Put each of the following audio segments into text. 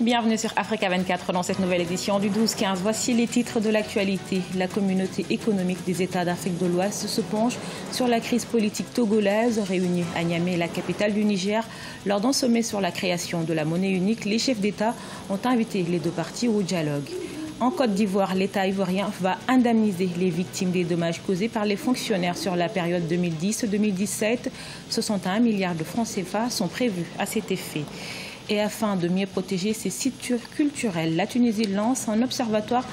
Bienvenue sur Africa 24 dans cette nouvelle édition du 12-15. Voici les titres de l'actualité. La communauté économique des États d'Afrique de l'Ouest se penche sur la crise politique togolaise. Réunie à Niamey, la capitale du Niger, lors d'un sommet sur la création de la monnaie unique, les chefs d'État ont invité les deux parties au dialogue. En Côte d'Ivoire, l'État ivoirien va indemniser les victimes des dommages causés par les fonctionnaires sur la période 2010-2017. 61 milliards de francs CFA sont prévus à cet effet. Et afin de mieux protéger ces sites culturels, la Tunisie lance un observatoire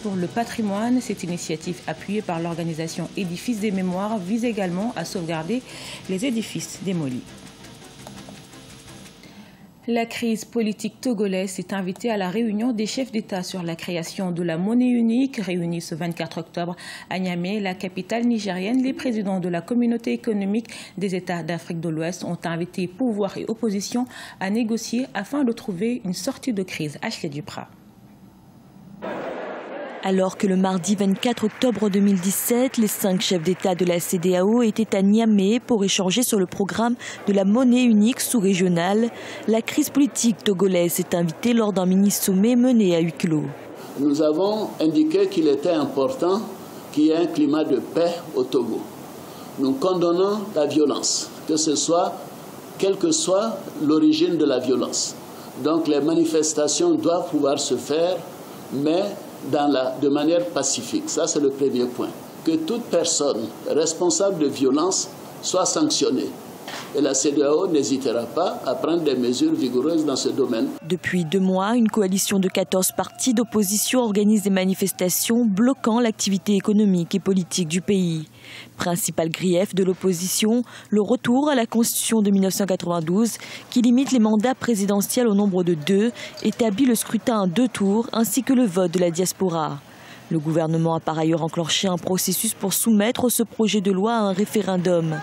pour le patrimoine. Cette initiative, appuyée par l'organisation Édifices des Mémoires, vise également à sauvegarder les édifices démolis. La crise politique togolaise s'est invitée à la réunion des chefs d'État sur la création de la monnaie unique. Réunis ce 24 octobre à Niamey, la capitale nigérienne, les présidents de la communauté économique des États d'Afrique de l'Ouest ont invité pouvoir et opposition à négocier afin de trouver une sortie de crise. Ashley Duprat. Alors que le mardi 24 octobre 2017, les 5 chefs d'État de la CEDEAO étaient à Niamey pour échanger sur le programme de la monnaie unique sous-régionale, la crise politique togolaise s'est invitée lors d'un mini-sommet mené à huis clos. Nous avons indiqué qu'il était important qu'il y ait un climat de paix au Togo. Nous condamnons la violence, quelle que soit l'origine de la violence. Donc les manifestations doivent pouvoir se faire, mais de manière pacifique. Ça, c'est le premier point. Que toute personne responsable de violence soit sanctionnée. Et la CEDEAO n'hésitera pas à prendre des mesures vigoureuses dans ce domaine. Depuis 2 mois, une coalition de 14 partis d'opposition organise des manifestations bloquant l'activité économique et politique du pays. Principal grief de l'opposition, le retour à la Constitution de 1992 qui limite les mandats présidentiels au nombre de 2, établit le scrutin à 2 tours ainsi que le vote de la diaspora. Le gouvernement a par ailleurs enclenché un processus pour soumettre ce projet de loi à un référendum.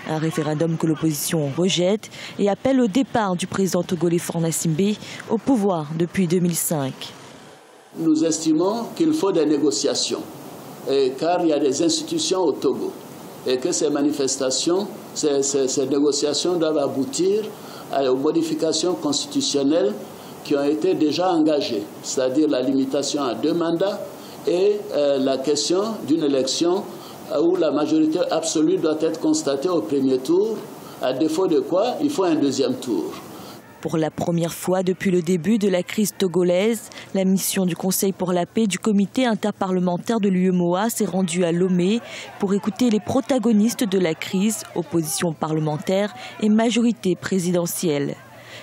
Un référendum que l'opposition rejette et appelle au départ du président togolais Faure Gnassingbé au pouvoir depuis 2005. Nous estimons qu'il faut des négociations, car il y a des institutions au Togo et que ces manifestations, ces négociations doivent aboutir aux modifications constitutionnelles qui ont été déjà engagées, c'est-à-dire la limitation à 2 mandats, et la question d'une élection où la majorité absolue doit être constatée au premier tour, à défaut de quoi il faut un deuxième tour. Pour la première fois depuis le début de la crise togolaise, la mission du Conseil pour la paix du comité interparlementaire de l'UEMOA s'est rendue à Lomé pour écouter les protagonistes de la crise, opposition parlementaire et majorité présidentielle.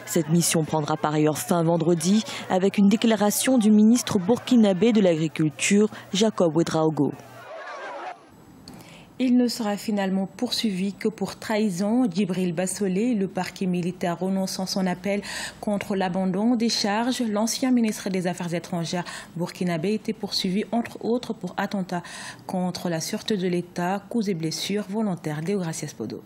Cette mission prendra par ailleurs fin vendredi avec une déclaration du ministre burkinabé de l'Agriculture, Jacob Ouédraogo. Il ne sera finalement poursuivi que pour trahison. Djibril Bassolé, le parquet militaire renonçant son appel contre l'abandon des charges. L'ancien ministre des Affaires étrangères burkinabé était poursuivi entre autres pour attentat contre la sûreté de l'État, coups et blessures volontaires. Deogracias Podo.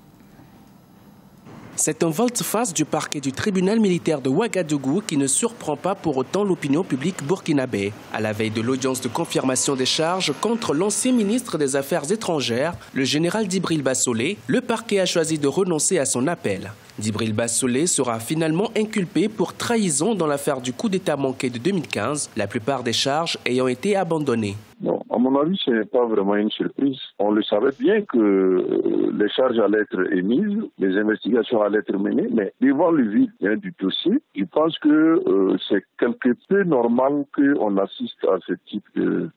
C'est un volte-face du parquet du tribunal militaire de Ouagadougou qui ne surprend pas pour autant l'opinion publique burkinabé. À la veille de l'audience de confirmation des charges contre l'ancien ministre des Affaires étrangères, le général Djibril Bassolé, le parquet a choisi de renoncer à son appel. Djibril Bassolé sera finalement inculpé pour trahison dans l'affaire du coup d'État manqué de 2015, la plupart des charges ayant été abandonnées. Non, à mon avis, ce n'est pas vraiment une surprise. On le savait bien que les charges allaient être émises, les investigations allaient être menées, mais devant le vide du dossier, je pense que c'est quelque peu normal qu'on assiste à ce type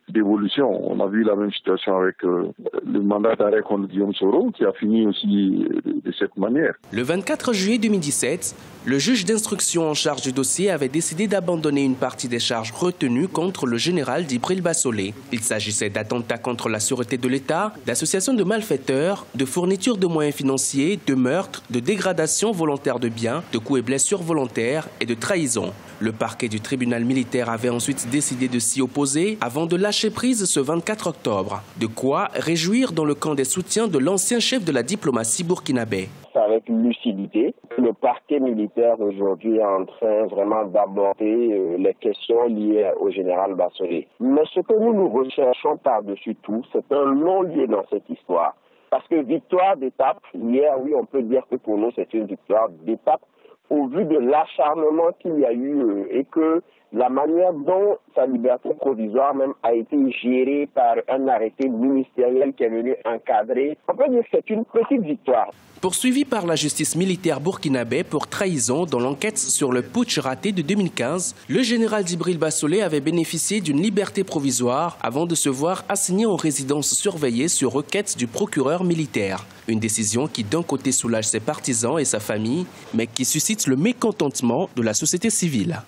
d'évolution. On a vu la même situation avec le mandat d'arrêt contre Guillaume Soro, qui a fini aussi de cette manière. Le 24 juillet 2017, le juge d'instruction en charge du dossier avait décidé d'abandonner une partie des charges retenues contre le général Djibril Bassolé. Il s'agissait d'attentats contre la sûreté de l'État, d'associations de malfaiteurs, de fourniture de moyens financiers, de meurtres, de dégradation volontaire de biens, de coups et blessures volontaires et de trahison. Le parquet du tribunal militaire avait ensuite décidé de s'y opposer avant de lâcher prise ce 24 octobre. De quoi réjouir dans le camp des soutiens de l'ancien chef de la diplomatie burkinabé. Avec lucidité. Le parquet militaire aujourd'hui est en train vraiment d'aborder les questions liées au général Bassolé. Mais ce que nous nous recherchons par-dessus tout, c'est un long lieu dans cette histoire. Parce que victoire d'étape, hier, oui, on peut dire que pour nous, c'est une victoire d'étape au vu de l'acharnement qu'il y a eu et que la manière dont sa liberté provisoire même a été gérée par un arrêté ministériel qui est venu encadrer, on peut dire que c'est une petite victoire. Poursuivi par la justice militaire burkinabé pour trahison dans l'enquête sur le putsch raté de 2015, le général Djibril Bassolé avait bénéficié d'une liberté provisoire avant de se voir assigné en résidence surveillée sur requête du procureur militaire. Une décision qui d'un côté soulage ses partisans et sa famille, mais qui suscite le mécontentement de la société civile.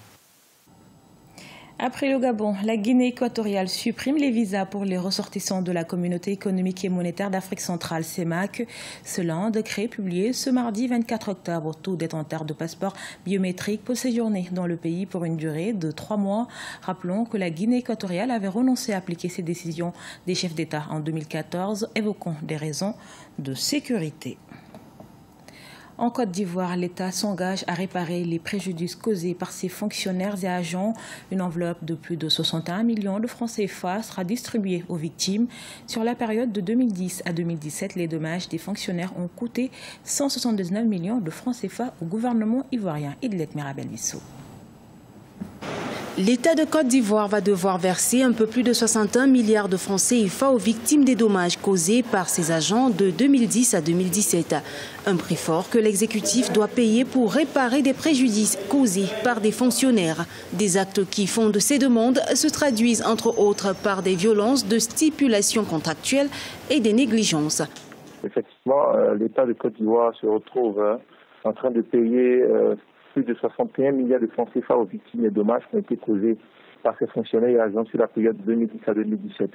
Après le Gabon, la Guinée équatoriale supprime les visas pour les ressortissants de la Communauté économique et monétaire d'Afrique centrale, CEMAC. Selon un décret publié ce mardi 24 octobre, tout détenteur de passeport biométrique peut séjourner dans le pays pour une durée de 3 mois. Rappelons que la Guinée équatoriale avait renoncé à appliquer ces décisions des chefs d'État en 2014, évoquant des raisons de sécurité. En Côte d'Ivoire, l'État s'engage à réparer les préjudices causés par ses fonctionnaires et agents. Une enveloppe de plus de 61 millions de francs CFA sera distribuée aux victimes. Sur la période de 2010 à 2017, les dommages des fonctionnaires ont coûté 179 millions de francs CFA au gouvernement ivoirien. Idlet Mirabel-Bissau. L'État de Côte d'Ivoire va devoir verser un peu plus de 61 milliards de francs CFA aux victimes des dommages causés par ses agents de 2010 à 2017. Un prix fort que l'exécutif doit payer pour réparer des préjudices causés par des fonctionnaires. Des actes qui font de ces demandes se traduisent entre autres par des violences de stipulation contractuelle et des négligences. Effectivement, l'État de Côte d'Ivoire se retrouve en train de payer plus de 61 milliards de francs CFA aux victimes des dommages qui ont été causés par ces fonctionnaires et agents sur la période de 2010 à 2017.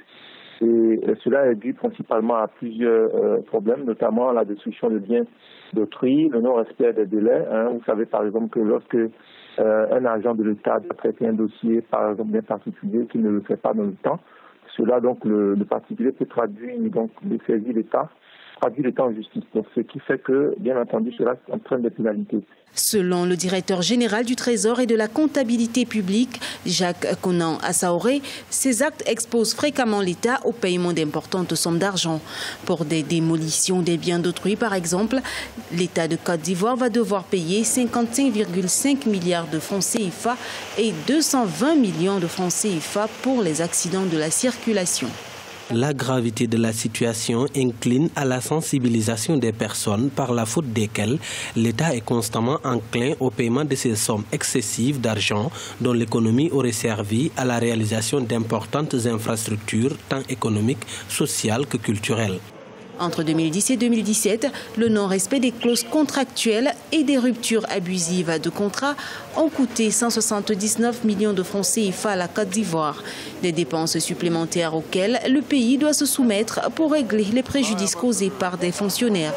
Et cela est dû principalement à plusieurs problèmes, notamment la destruction de biens d'autrui, le non-respect des délais. Vous savez par exemple que lorsque un agent de l'État doit traiter un dossier, par exemple d'un particulier qui ne le fait pas dans le temps, cela donc le particulier peut traduire donc saisir l'État en justice. Donc, ce qui fait que, bien entendu, cela entraîne des pénalités. Selon le directeur général du Trésor et de la comptabilité publique, Jacques Konan Assaoré, ces actes exposent fréquemment l'État au paiement d'importantes sommes d'argent. Pour des démolitions des biens d'autrui, par exemple, l'État de Côte d'Ivoire va devoir payer 55,5 milliards de francs CFA et 220 millions de francs CFA pour les accidents de la circulation. La gravité de la situation incline à la sensibilisation des personnes par la faute desquelles l'État est constamment enclin au paiement de ces sommes excessives d'argent dont l'économie aurait servi à la réalisation d'importantes infrastructures tant économiques, sociales que culturelles. Entre 2010 et 2017, le non-respect des clauses contractuelles et des ruptures abusives de contrats ont coûté 179 millions de francs CFA à la Côte d'Ivoire. Des dépenses supplémentaires auxquelles le pays doit se soumettre pour régler les préjudices causés par des fonctionnaires.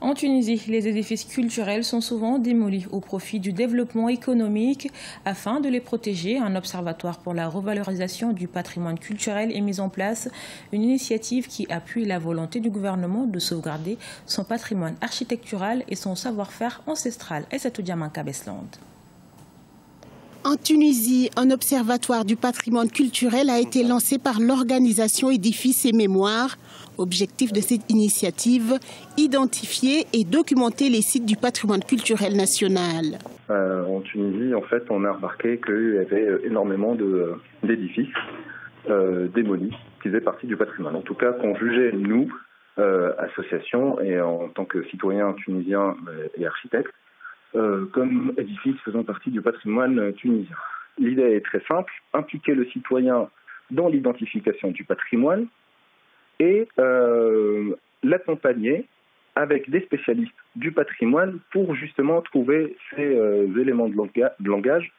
En Tunisie, les édifices culturels sont souvent démolis au profit du développement économique. Afin de les protéger, un observatoire pour la revalorisation du patrimoine culturel est mis en place, une initiative qui appuie la volonté du gouvernement de sauvegarder son patrimoine architectural et son savoir-faire ancestral. Et c'est au Diamanka Besland. En Tunisie, un observatoire du patrimoine culturel a été lancé par l'organisation Édifices et Mémoire. Objectif de cette initiative, identifier et documenter les sites du patrimoine culturel national. En Tunisie, en fait, on a remarqué qu'il y avait énormément d'édifices démolis qui faisaient partie du patrimoine. En tout cas, qu'on jugeait, nous, associations et en tant que citoyens tunisiens et architectes, comme édifices faisant partie du patrimoine tunisien. L'idée est très simple, impliquer le citoyen dans l'identification du patrimoine et l'accompagner avec des spécialistes du patrimoine pour justement trouver ces éléments de langage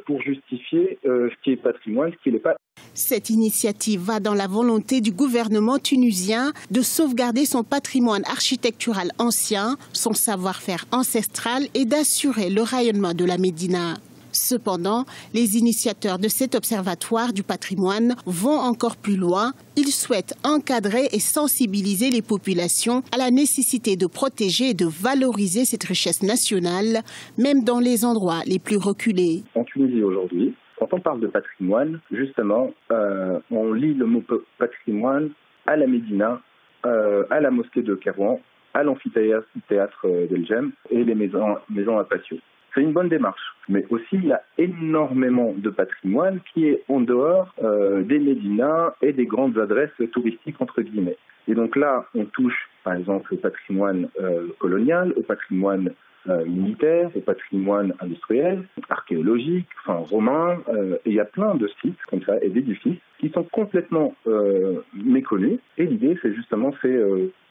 pour justifier ce qui est patrimoine, ce qui n'est pas. Cette initiative va dans la volonté du gouvernement tunisien de sauvegarder son patrimoine architectural ancien, son savoir-faire ancestral et d'assurer le rayonnement de la Médina. Cependant, les initiateurs de cet observatoire du patrimoine vont encore plus loin. Ils souhaitent encadrer et sensibiliser les populations à la nécessité de protéger et de valoriser cette richesse nationale, même dans les endroits les plus reculés. En Tunisie aujourd'hui, quand on parle de patrimoine, justement, on lie le mot patrimoine à la Médina, à la mosquée de Kérouan à l'amphithéâtre d'Elgem et les maisons à patio. C'est une bonne démarche, mais aussi il y a énormément de patrimoine qui est en dehors des médinas et des grandes adresses touristiques entre guillemets. Et donc là, on touche par exemple au patrimoine colonial, au patrimoine militaire, au patrimoine industriel, archéologique, romain, et il y a plein de sites comme ça et d'édifices qui sont complètement méconnus. Et l'idée, c'est justement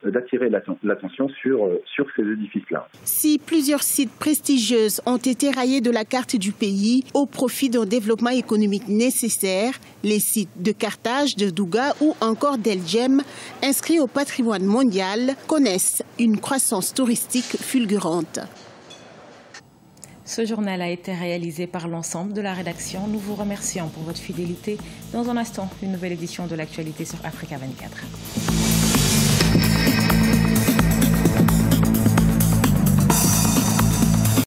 d'attirer l'attention sur ces édifices-là. Si plusieurs sites prestigieux ont été rayés de la carte du pays au profit d'un développement économique nécessaire, les sites de Carthage, de Douga ou encore d'Elgem, inscrits au patrimoine mondial, connaissent une croissance touristique fulgurante. Ce journal a été réalisé par l'ensemble de la rédaction. Nous vous remercions pour votre fidélité. Dans un instant, une nouvelle édition de l'actualité sur Africa 24.